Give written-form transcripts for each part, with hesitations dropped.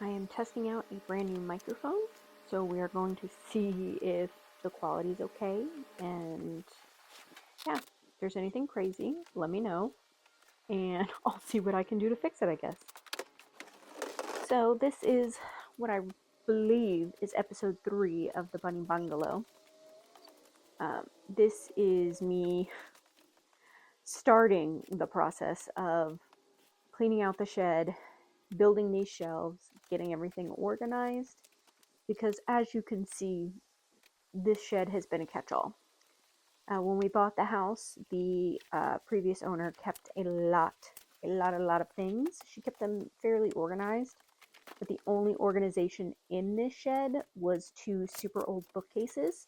I am testing out a brand new microphone, so we are going to see if the quality is okay, and yeah, if there's anything crazy, let me know, and I'll see what I can do to fix it, I guess. So this is what I believe is episode 3 of the Bunny Bungalow. This is me starting the process of cleaning out the shed, building these shelves, getting everything organized, because as you can see, this shed has been a catch-all. When we bought the house, the previous owner kept a lot of things. She kept them fairly organized, but the only organization in this shed was 2 super old bookcases,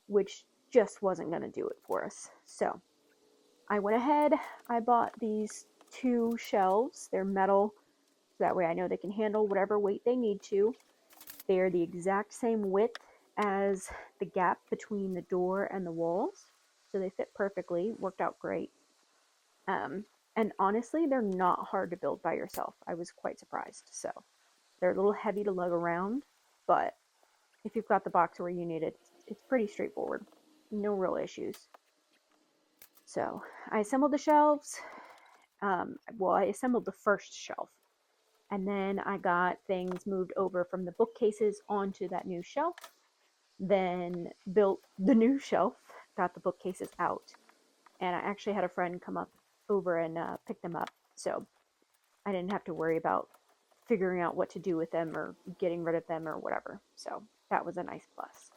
which just wasn't going to do it for us. So I went ahead, I bought these 2 shelves. They're metal, so that way I know they can handle whatever weight they need to. They are the exact same width as the gap between the door and the walls, so they fit perfectly. Worked out great. And honestly, they're not hard to build by yourself. I was quite surprised. So they're a little heavy to lug around, but if you've got the box where you need it, it's pretty straightforward. No real issues. So I assembled the shelves. I assembled the first shelf, and then I got things moved over from the bookcases onto that new shelf. Then built the new shelf, got the bookcases out, and I actually had a friend come up over and pick them up, so I didn't have to worry about figuring out what to do with them or getting rid of them or whatever. So that was a nice plus.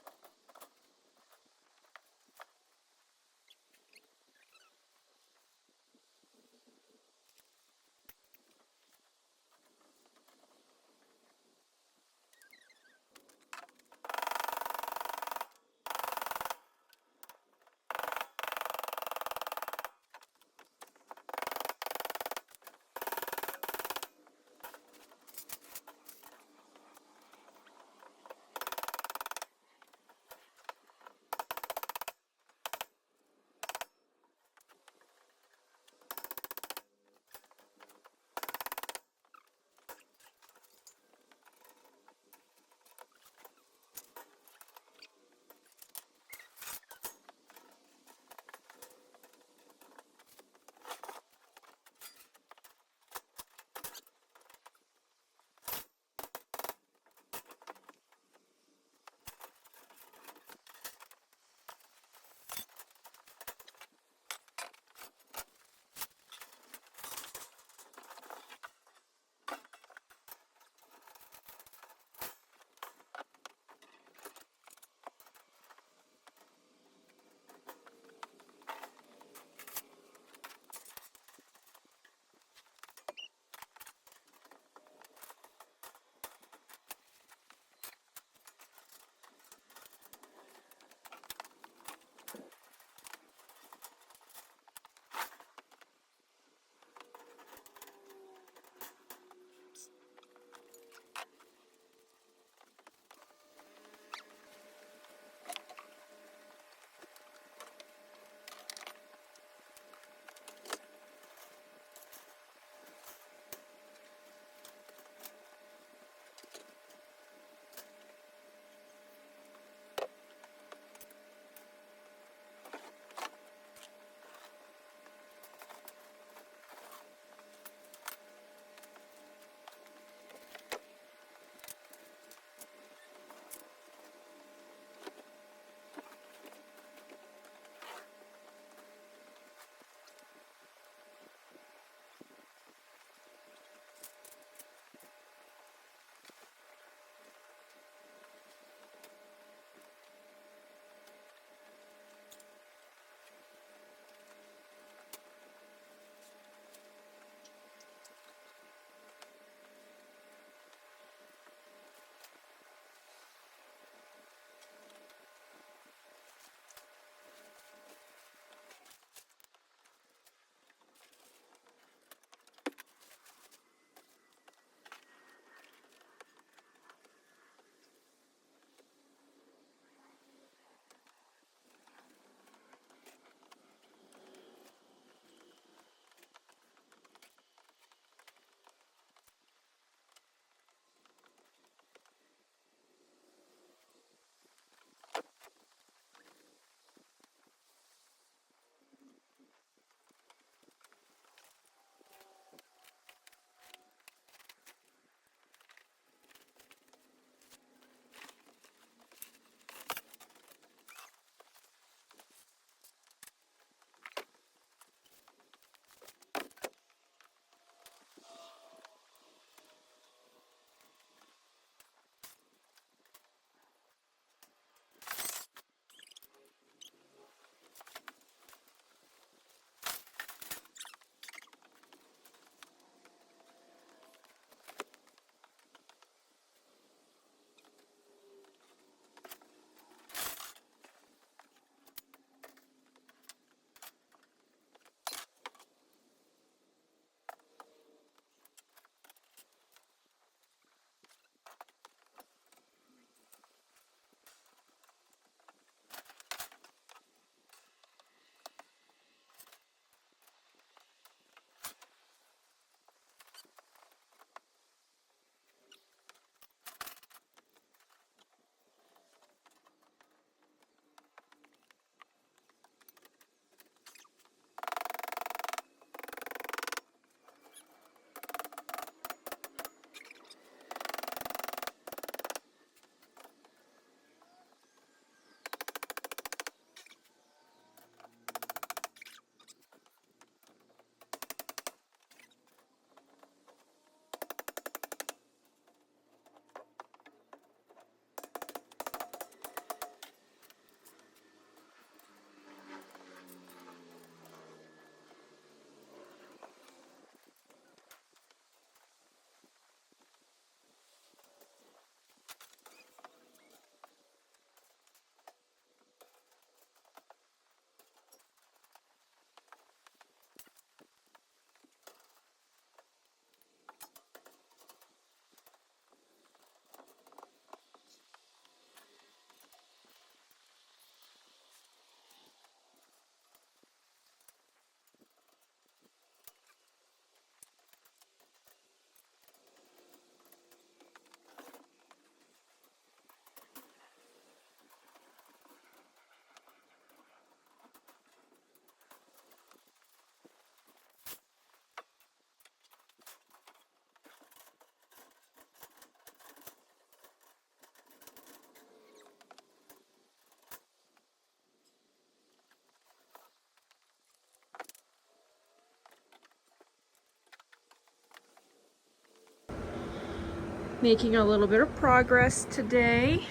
Making a little bit of progress today.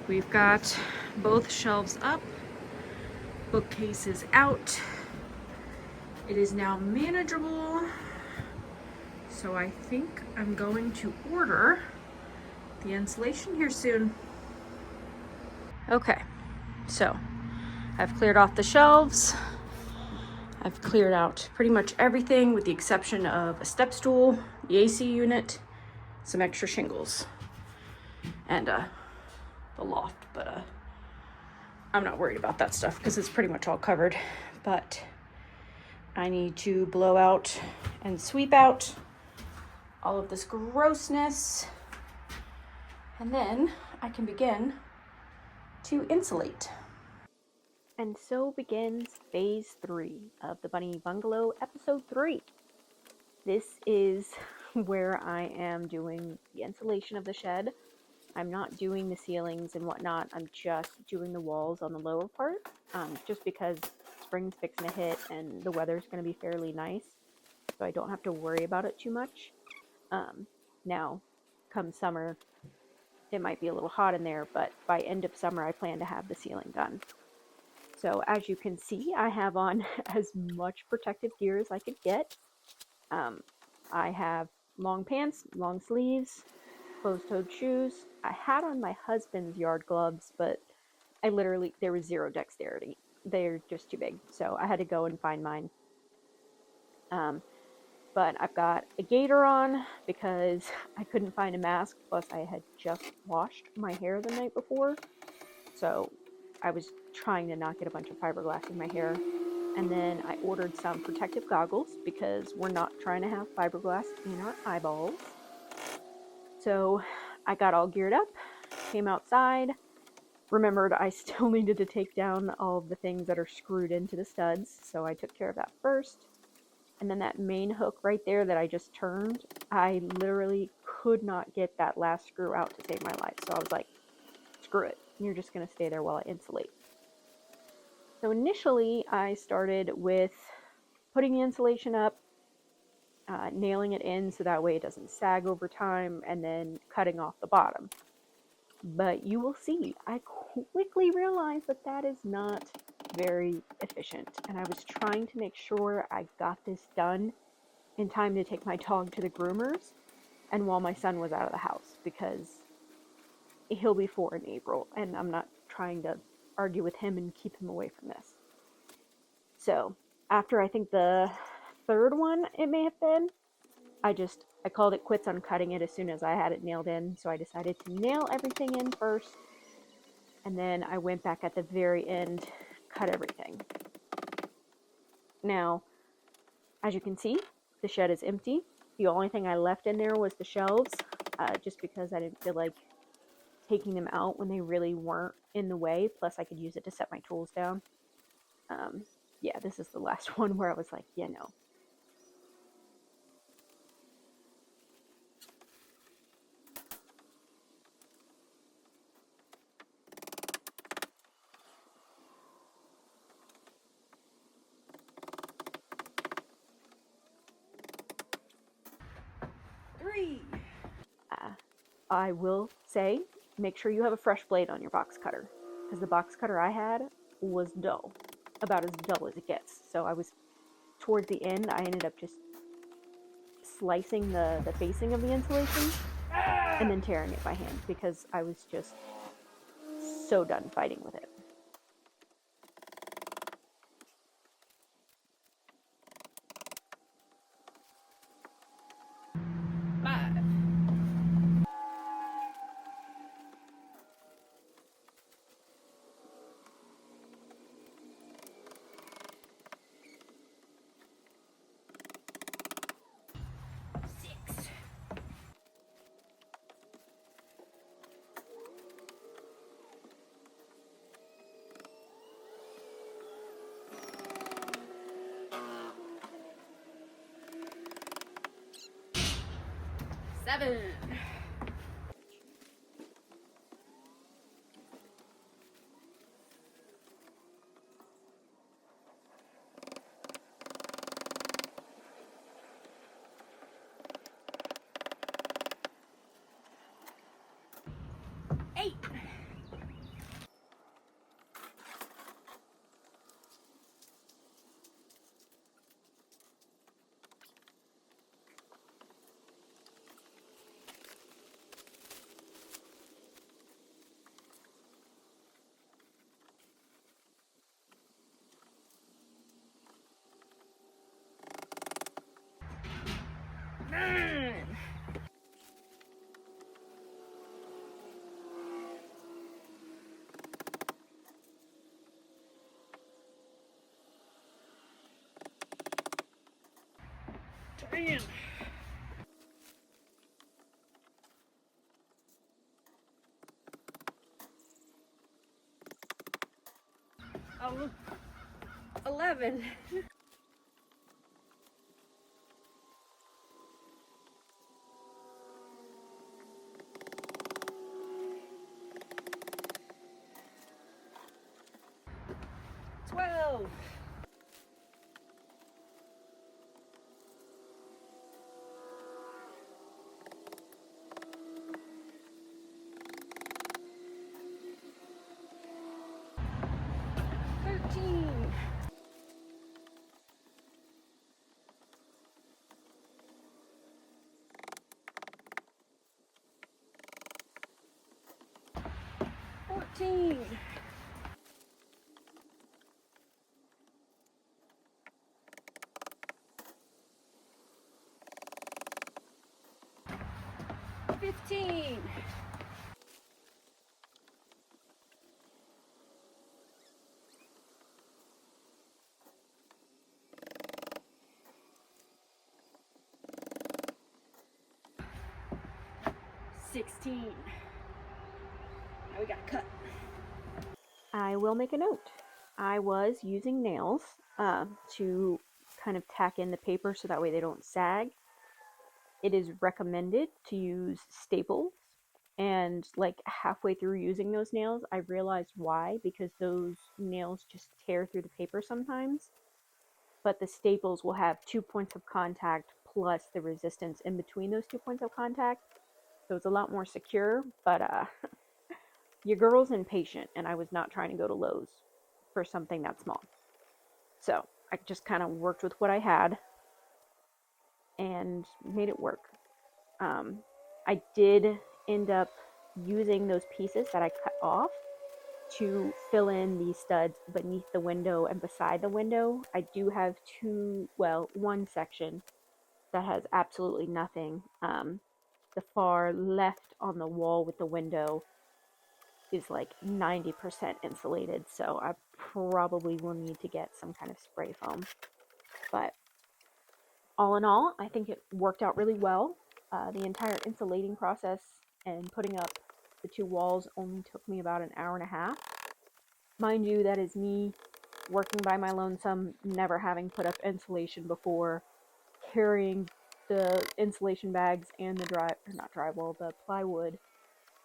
We've got both shelves up, bookcases out. It is now manageable, so I think I'm going to order the insulation here soon. Okay, so I've cleared off the shelves. I've cleared out pretty much everything with the exception of a step stool, the AC unit, some extra shingles, and the loft, but I'm not worried about that stuff because it's pretty much all covered. But I need to blow out and sweep out all of this grossness, and then I can begin to insulate. And so begins phase 3 of the Bunny Bungalow episode 3. This is where I am doing the insulation of the shed. I'm not doing the ceilings and whatnot. I'm just doing the walls on the lower part, just because spring's fixing to hit and the weather's going to be fairly nice, so I don't have to worry about it too much. Now, come summer, it might be a little hot in there, but by end of summer, I plan to have the ceiling done. So as you can see, I have on as much protective gear as I could get. I have long pants, long sleeves, closed-toed shoes. I had on my husband's yard gloves, but there was zero dexterity. They're just too big, so I had to go and find mine. But I've got a gaiter on because I couldn't find a mask, plus I had just washed my hair the night before, so I was trying to not get a bunch of fiberglass in my hair. And then I ordered some protective goggles because we're not trying to have fiberglass in our eyeballs. So I got all geared up, came outside, remembered I still needed to take down all of the things that are screwed into the studs, so I took care of that first. And then that main hook right there that I just turned, I literally could not get that last screw out to save my life. So I was like, screw it, you're just going to stay there while I insulate. So initially I started with putting the insulation up, nailing it in so that way it doesn't sag over time, and then cutting off the bottom. But you will see, I quickly realized that that is not very efficient, and I was trying to make sure I got this done in time to take my dog to the groomers and while my son was out of the house, because he'll be 4 in April and I'm not trying to argue with him and keep him away from this. So after I think the 3rd one it may have been, I called it quits on cutting it as soon as I had it nailed in. So I decided to nail everything in first, and then I went back at the very end, cut everything. Now, as you can see, the shed is empty. The only thing I left in there was the shelves, just because I didn't feel like taking them out when they really weren't in the way. Plus, I could use it to set my tools down. Yeah, this is the last one where I was like, yeah, no. I will say, make sure you have a fresh blade on your box cutter, because the box cutter I had was dull, about as dull as it gets. So towards the end, I ended up just slicing the facing of the insulation and then tearing it by hand, because I was just so done fighting with it. Seven. 8. Damn. 11. 12. 13. 14. 15. 16. Now we gotta cut. I will make a note. I was using nails to kind of tack in the paper so that way they don't sag. It is recommended to use staples, and like halfway through using those nails I realized why, because those nails just tear through the paper sometimes, but the staples will have 2 points of contact plus the resistance in between those 2 points of contact, so it's a lot more secure. But your girl's impatient and I was not trying to go to Lowe's for something that small, so I just kind of worked with what I had and made it work. I did end up using those pieces that I cut off to fill in the studs beneath the window and beside the window. I do have one section that has absolutely nothing. The far left on the wall with the window is like 90% insulated, so I probably will need to get some kind of spray foam. But all in all, I think it worked out really well. The entire insulating process and putting up the 2 walls only took me about an hour and a half. Mind you, that is me working by my lonesome, never having put up insulation before, carrying the insulation bags and the the plywood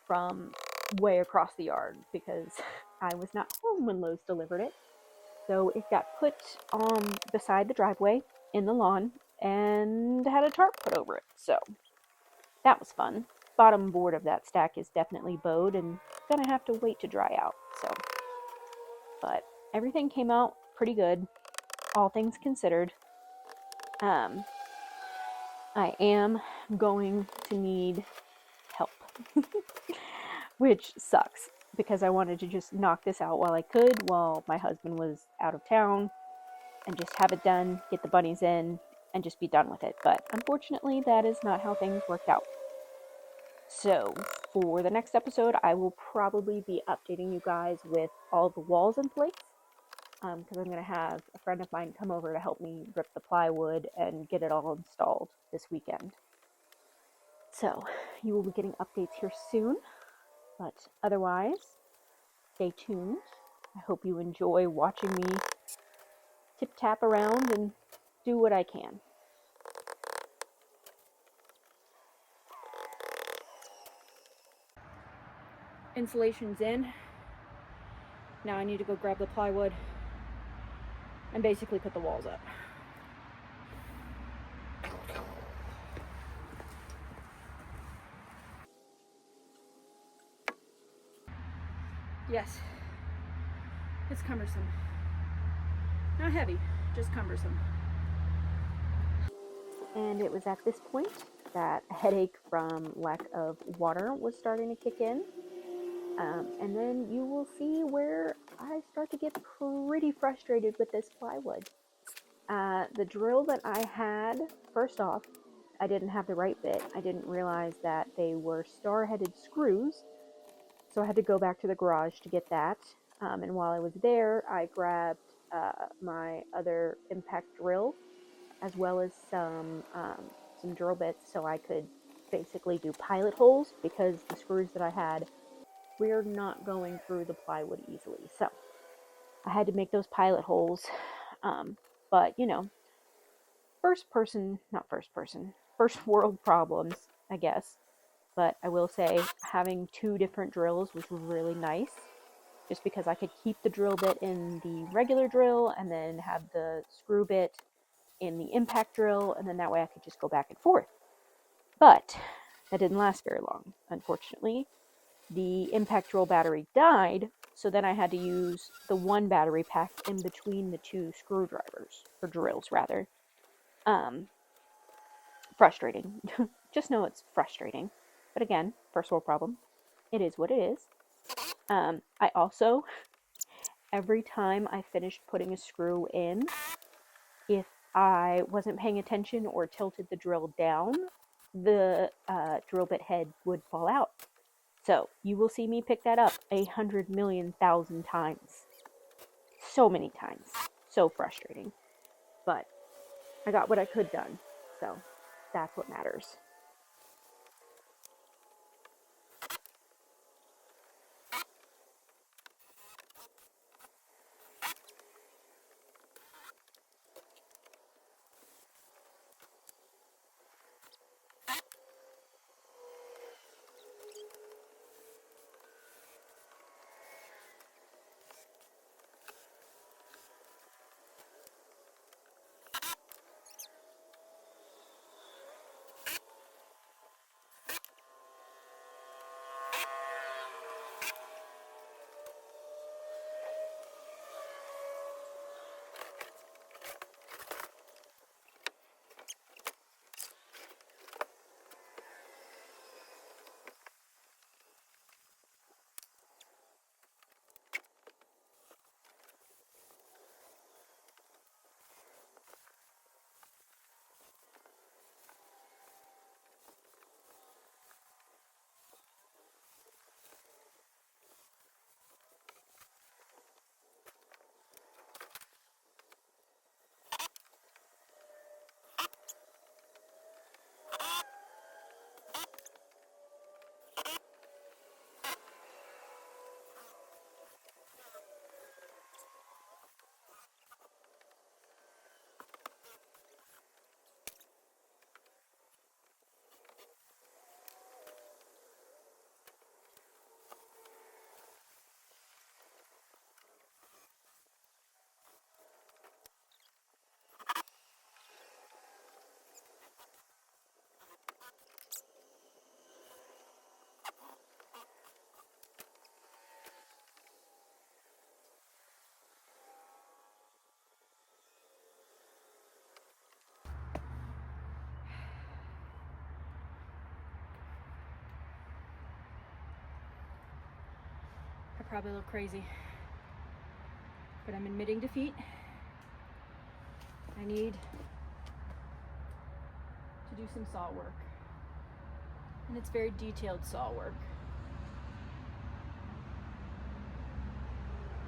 from way across the yard because I was not home when Lowe's delivered it. So it got put on beside the driveway in the lawn and had a tarp put over it. So that was fun. Bottom board of that stack is definitely bowed and gonna have to wait to dry out. So, but everything came out pretty good, all things considered. I am going to need help, which sucks because I wanted to just knock this out while I could, while my husband was out of town, and just have it done, get the bunnies in, and just be done with it. But unfortunately, that is not how things worked out. So for the next episode, I will probably be updating you guys with all the walls in place, because I'm going to have a friend of mine come over to help me rip the plywood and get it all installed this weekend. So you will be getting updates here soon, but otherwise, stay tuned. I hope you enjoy watching me tip-tap around and do what I can. Insulation's in. Now I need to go grab the plywood and basically put the walls up. Yes, it's cumbersome. Not heavy, just cumbersome. And it was at this point that a headache from lack of water was starting to kick in. And then you will see where I start to get pretty frustrated with this plywood. The drill that I had, first off, I didn't have the right bit. I didn't realize that they were star-headed screws, so I had to go back to the garage to get that. And while I was there, I grabbed my other impact drill, as well as some drill bits, so I could basically do pilot holes, because the screws that I had were not going through the plywood easily. So I had to make those pilot holes. But you know, first world problems, I guess. But I will say having two different drills was really nice, just because I could keep the drill bit in the regular drill and then have the screw bit in the impact drill, and then that way I could just go back and forth. But that didn't last very long, unfortunately. The impact drill battery died, so then I had to use the one battery pack in between the two screwdrivers, or drills rather. Frustrating. Just know it's frustrating. But again, first world problem. It is what it is. I also, every time I finished putting a screw in, if I wasn't paying attention or tilted the drill down, the drill bit head would fall out. So you will see me pick that up 100,000,000 times. So many times. So frustrating. But I got what I could done. So that's what matters. I probably look crazy, but I'm admitting defeat. I need to do some saw work, and it's very detailed saw work.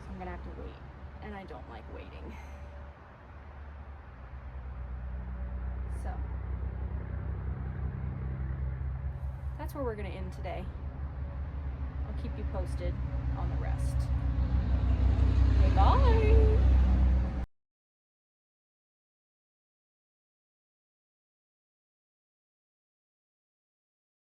So I'm gonna have to wait, and I don't like waiting. So that's where we're gonna end today. I'll keep you posted on the rest. Okay, bye!